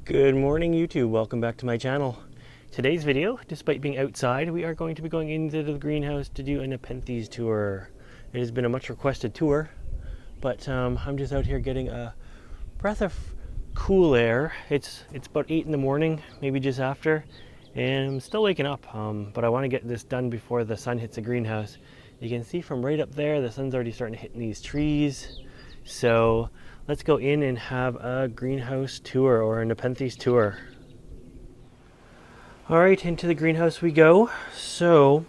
Good morning YouTube, welcome back to my channel. Today's video, despite being outside, we are going to be going into the greenhouse to do a Nepenthes tour. It has been a much requested tour, but I'm just out here getting a breath of cool air. It's about 8 in the morning, maybe just after, and I'm still waking up, but I want to get this done before the sun hits the greenhouse. You can see from right up there, the sun's already starting to hit these trees. So let's go in and have a greenhouse tour, or a Nepenthes tour. All right, into the greenhouse we go. So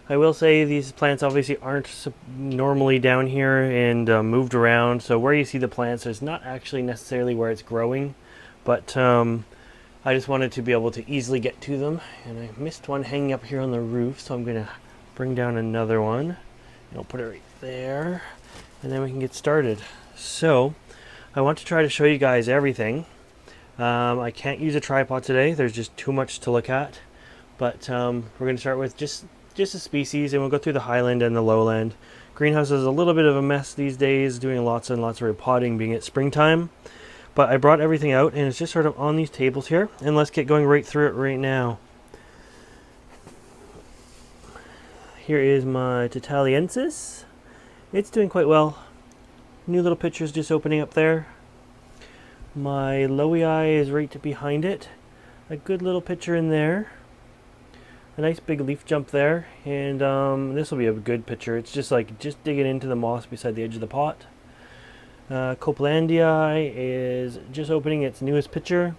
I will say these plants obviously aren't normally down here and moved around. So where you see the plants is not actually necessarily where it's growing, but I just wanted to be able to easily get to them. And I missed one hanging up here on the roof, so I'm gonna bring down another one. And I'll put it right there, and then we can get started. So I want to try to show you guys everything. I can't use a tripod today, there's just too much to look at, but we're going to start with just a species, and we'll go through the highland and the lowland. Greenhouse is a little bit of a mess these days, doing lots and lots of repotting, being it springtime, but I brought everything out and it's just sort of on these tables here, and let's get going right through it right now. Here is my Tataliensis. It's doing quite well. New little pictures just opening up there. My Lowii is right behind it. A good little picture in there. A nice big leaf jump there, and this will be a good picture. It's just digging into the moss beside the edge of the pot. Copelandii is just opening its newest picture.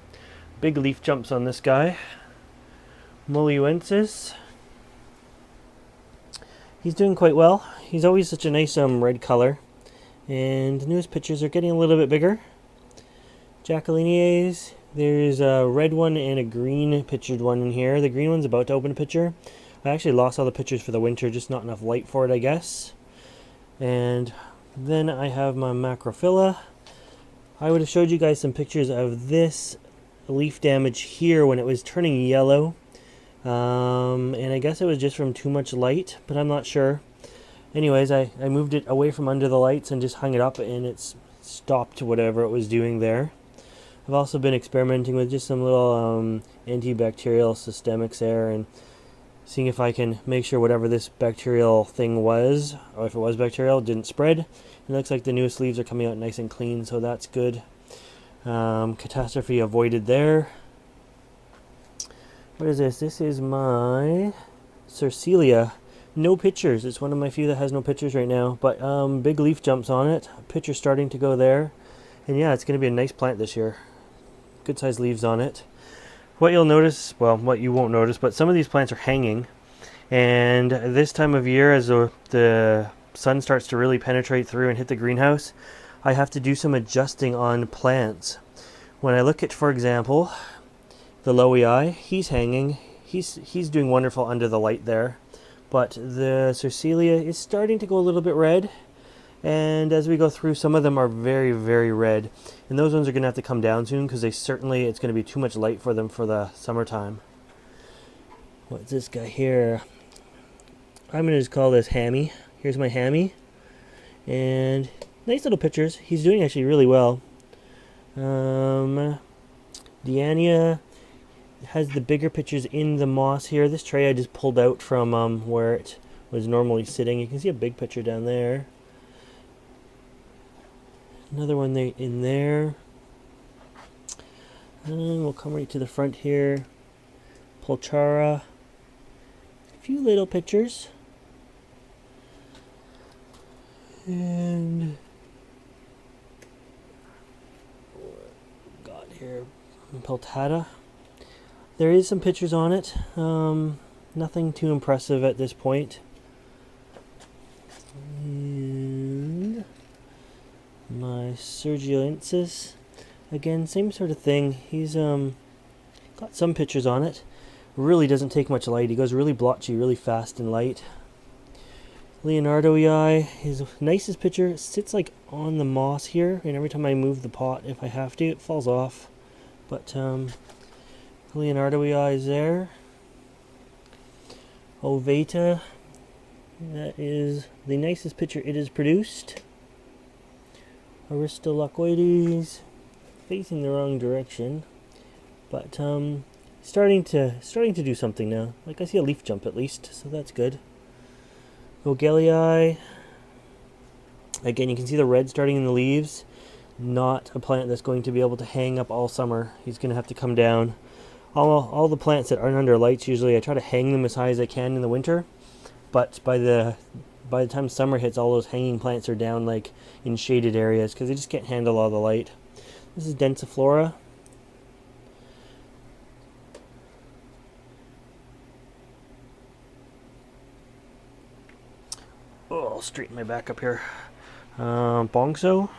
Big leaf jumps on this guy. Moliuensis. He's doing quite well. He's always such a nice red color. And the newest pictures are getting a little bit bigger. Jacquelinias, there's a red one and a green pictured one in here. The green one's about to open a picture. I actually lost all the pictures for the winter, just not enough light for it, I guess. And then I have my Macrophylla. I would have showed you guys some pictures of this leaf damage here when it was turning yellow. And I guess it was just from too much light, but I'm not sure. Anyways, I moved it away from under the lights and just hung it up, and it's stopped whatever it was doing there. I've also been experimenting with just some little antibacterial systemics there, and seeing if I can make sure whatever this bacterial thing was, or if it was bacterial, didn't spread. It looks like the newest leaves are coming out nice and clean, so that's good. Catastrophe avoided there. What is this? This is my Cercelia. No pictures. It's one of my few that has no pictures right now, but big leaf jumps on it. Picture starting to go there. And yeah, it's going to be a nice plant this year. Good sized leaves on it. What you'll notice, well, what you won't notice, but some of these plants are hanging. And this time of year, as the sun starts to really penetrate through and hit the greenhouse, I have to do some adjusting on plants. When I look at, for example, the Lowii, he's hanging. He's doing wonderful under the light there. But the Cercelia is starting to go a little bit red. And as we go through, some of them are very, very red. And those ones are going to have to come down soon, because it's going to be too much light for them for the summertime. What's this guy here? I'm going to just call this Hammy. Here's my Hammy. And nice little pictures. He's doing actually really well. Diania has the bigger pictures in the moss here. This tray I just pulled out from where it was normally sitting. You can see a big picture down there. Another one in there. And we'll come right to the front here. Pulchara. A few little pictures. And got here Peltata. There is some pictures on it. Nothing too impressive at this point. And my Sergioensis, again, same sort of thing. He's got some pictures on it. Really doesn't take much light. He goes really blotchy, really fast and light. Leonardoi, his nicest picture sits like on the moss here, and every time I move the pot, if I have to, it falls off. But Leonardoi is there. Ovata, that is the nicest picture it has produced. Aristolochoides, facing the wrong direction. But starting to do something now. Like I see a leaf jump at least, so that's good. Robcantleyi. Again, you can see the red starting in the leaves. Not a plant that's going to be able to hang up all summer. He's going to have to come down. All the plants that aren't under lights, usually I try to hang them as high as I can in the winter. But by the time summer hits, all those hanging plants are down like in shaded areas because they just can't handle all the light. This is Densiflora. Oh, I'll straighten my back up here. Bongso.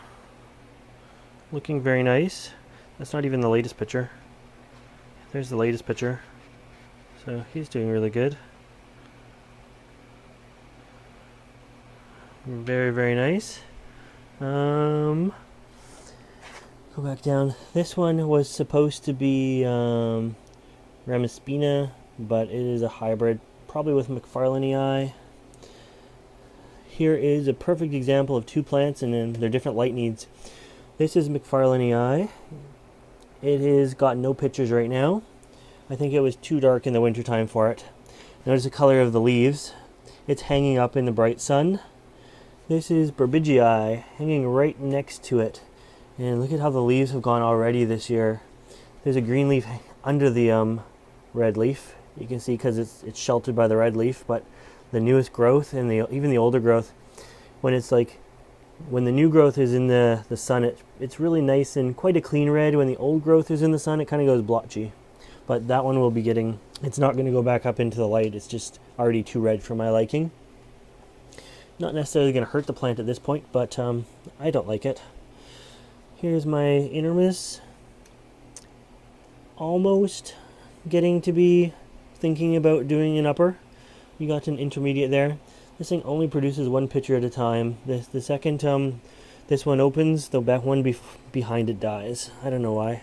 Looking very nice. That's not even the latest picture. There's the latest picture. So he's doing really good. Very, very nice. Go back down. This one was supposed to be Ramaspina, but it is a hybrid, probably with McFarlaneyi. Here is a perfect example of two plants and then their different light needs. This is McFarlaneyi. It has got no pictures right now. I think it was too dark in the wintertime for it. Notice the color of the leaves. It's hanging up in the bright sun. This is Burbigii, hanging right next to it. And look at how the leaves have gone already this year. There's a green leaf under the red leaf. You can see because it's sheltered by the red leaf, but the newest growth and even the older growth, when the new growth is in the sun, it's really nice and quite a clean red. When the old growth is in the sun, it kind of goes blotchy. But that one will be it's not going to go back up into the light. It's just already too red for my liking. Not necessarily going to hurt the plant at this point, but I don't like it. Here's my intermis. Almost getting to be thinking about doing an upper. You got an intermediate there. This thing only produces one picture at a time. The second this one opens, the back one behind it dies. I don't know why.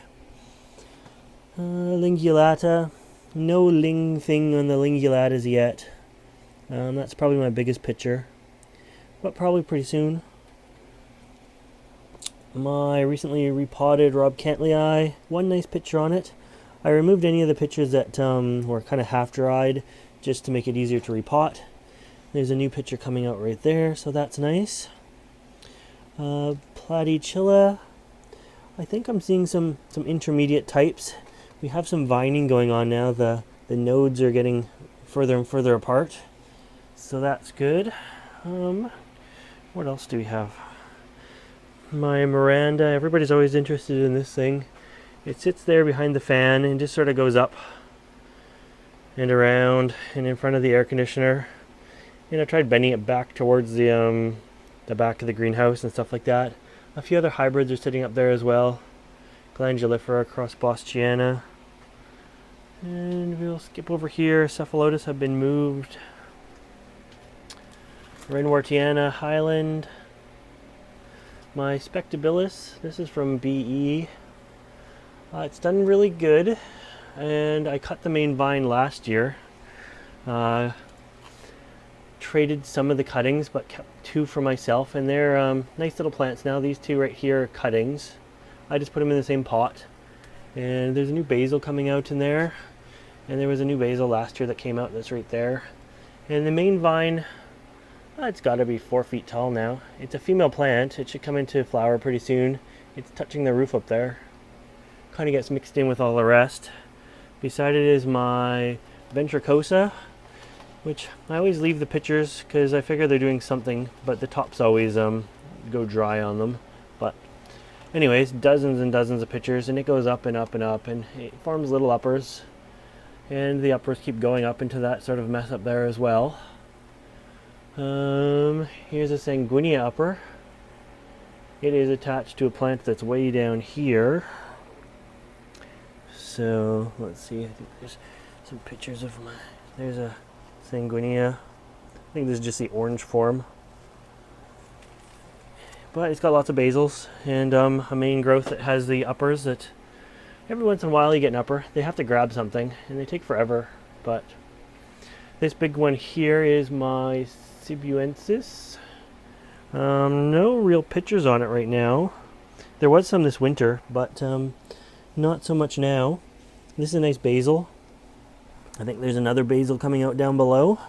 Lingulata. No ling thing on the lingulatas yet. That's probably my biggest picture, but probably pretty soon. My recently repotted Robcantleyi. One nice picture on it. I removed any of the pictures that were kind of half dried just to make it easier to repot. There's a new picture coming out right there, so that's nice. Platychilla. I think I'm seeing some intermediate types. We have some vining going on now. The nodes are getting further and further apart, so that's good. What else do we have? My Miranda. Everybody's always interested in this thing. It sits there behind the fan and just sort of goes up and around and in front of the air conditioner. And I tried bending it back towards the back of the greenhouse and stuff like that. A few other hybrids are sitting up there as well. Glandulifera, Crossbostiana. And we'll skip over here. Cephalotus have been moved. Renwartiana, Highland. My Spectabilis, this is from BE. It's done really good, and I cut the main vine last year. Traded some of the cuttings, but kept two for myself, and they're nice little plants now. These two right here are cuttings. I just put them in the same pot, and there's a new basil coming out in there, and there was a new basil last year that came out that's right there. And the main vine, it's got to be 4 feet tall now. It's a female plant. It should come into flower pretty soon. It's touching the roof up there. Kind of gets mixed in with all the rest. Beside it is my Ventricosa, which I always leave the pictures because I figure they're doing something, but the tops always go dry on them. But anyways, dozens and dozens of pictures, and it goes up and up and up, and it forms little uppers, and the uppers keep going up into that sort of mess up there as well. Here's a Sanguinea upper. It is attached to a plant that's way down here. So let's see, I think there's some pictures of there's a Sanguinea. I think this is just the orange form. But it's got lots of basils and a main growth that has the uppers that every once in a while you get an upper. They have to grab something and they take forever. But this big one here is my Sibuensis. No real pictures on it right now. There was some this winter, but not so much now. This is a nice basil. I think there's another basil coming out down below,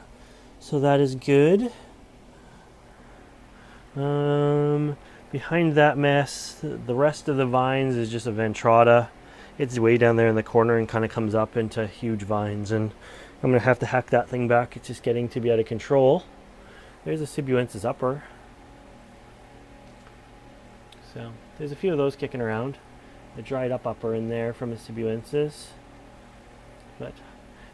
so that is good. Behind that mess, the rest of the vines is just a ventrata. It's way down there in the corner and kind of comes up into huge vines, and I'm going to have to hack that thing back. It's just getting to be out of control. There's a Sibuensis upper. So there's a few of those kicking around. The dried up upper in there from a Sibuensis. But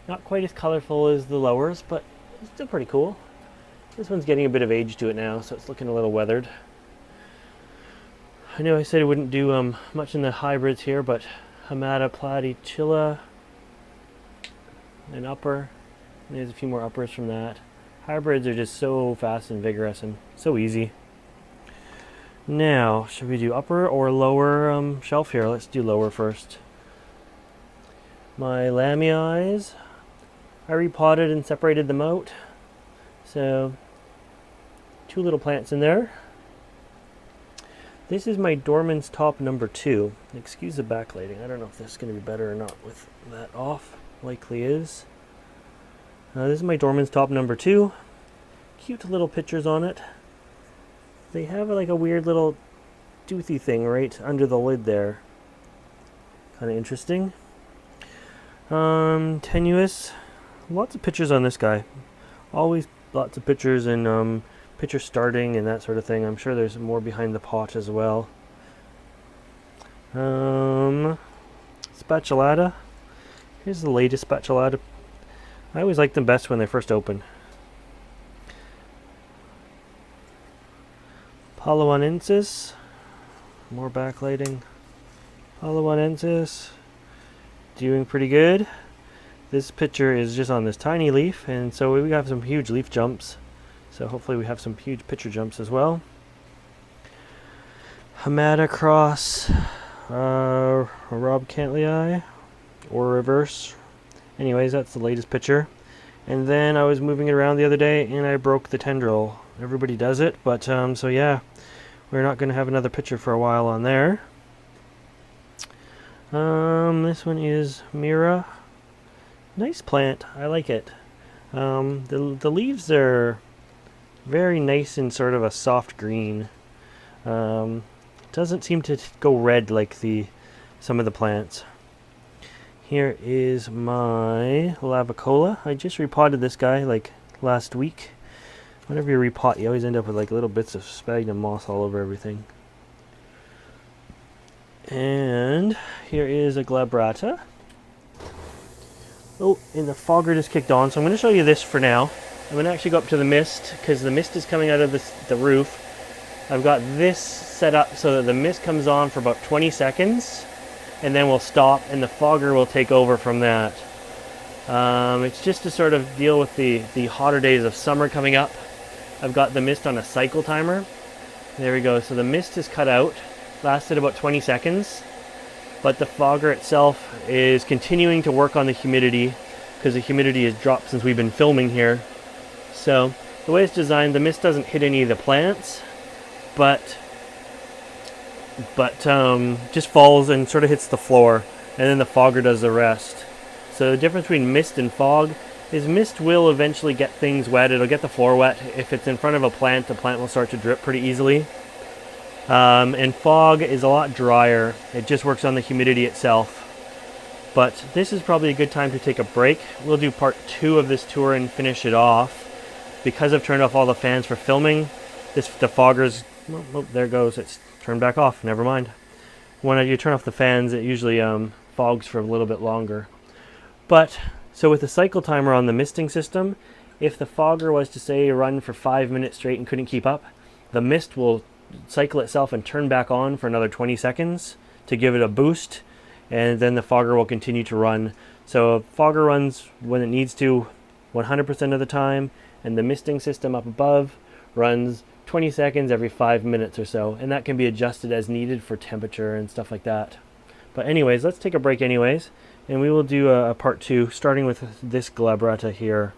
not quite as colorful as the lowers, but it's still pretty cool. This one's getting a bit of age to it now, so it's looking a little weathered. I know I said I wouldn't do much in the hybrids here, but Hamada platychilla, an upper. And there's a few more uppers from that. Hybrids are just so fast and vigorous and so easy. Now, should we do upper or lower shelf here? Let's do lower first. My lamii, I repotted and separated them out. So, 2 little plants in there. This is my Dorman's top number 2. Excuse the backlighting. I don't know if this is going to be better or not with that off. Likely is. This is my Dorman's top number 2. Cute little pictures on it. They have like a weird little toothy thing right under the lid there. Kind of interesting. Tenuous. Lots of pictures on this guy. Always lots of pictures and picture starting and that sort of thing. I'm sure there's more behind the pot as well. Spatulata. Here's the latest spatulata. I always like them best when they first open. Palawanensis. More backlighting. Palawanensis. Doing pretty good. This picture is just on this tiny leaf, and so we have some huge leaf jumps. So hopefully we have some huge picture jumps as well. Hamada cross Robcantleyi or reverse. Anyways, that's the latest picture. And then I was moving it around the other day and I broke the tendril. Everybody does it, but so yeah, we're not going to have another picture for a while on there. This one is Mira. Nice plant. I like it. The leaves are very nice and sort of a soft green. Doesn't seem to go red like some of the plants. Here is my Lavicola. I just repotted this guy like last week. Whenever you repot, you always end up with like little bits of sphagnum moss all over everything. And here is a Glabrata. Oh, and the fogger just kicked on, so I'm going to show you this for now. I'm going to actually go up to the mist, because the mist is coming out of the roof. I've got this set up so that the mist comes on for about 20 seconds, and then we'll stop, and the fogger will take over from that. It's just to sort of deal with the hotter days of summer coming up. I've got the mist on a cycle timer. There we go, so the mist is cut out, lasted about 20 seconds. But the fogger itself is continuing to work on the humidity because the humidity has dropped since we've been filming here. So the way it's designed, the mist doesn't hit any of the plants, but just falls and sort of hits the floor, and then the fogger does the rest. So the difference between mist and fog is mist will eventually get things wet. It'll get the floor wet. If it's in front of a plant, the plant will start to drip pretty easily. And fog is a lot drier. It just works on the humidity itself. But this is probably a good time to take a break. We'll do part 2 of this tour and finish it off. Because I've turned off all the fans for filming, the fogger's, oh, there it goes, it's turned back off, never mind. When you turn off the fans, it usually fogs for a little bit longer. But, so with the cycle timer on the misting system, if the fogger was to say run for 5 minutes straight and couldn't keep up, the mist will cycle itself and turn back on for another 20 seconds to give it a boost, and then the fogger will continue to run. So fogger runs when it needs to 100% of the time, and the misting system up above runs 20 seconds every 5 minutes or so, and that can be adjusted as needed for temperature and stuff like that. But anyways, let's take a break anyways, and we will do a part 2 starting with this Glabrata here.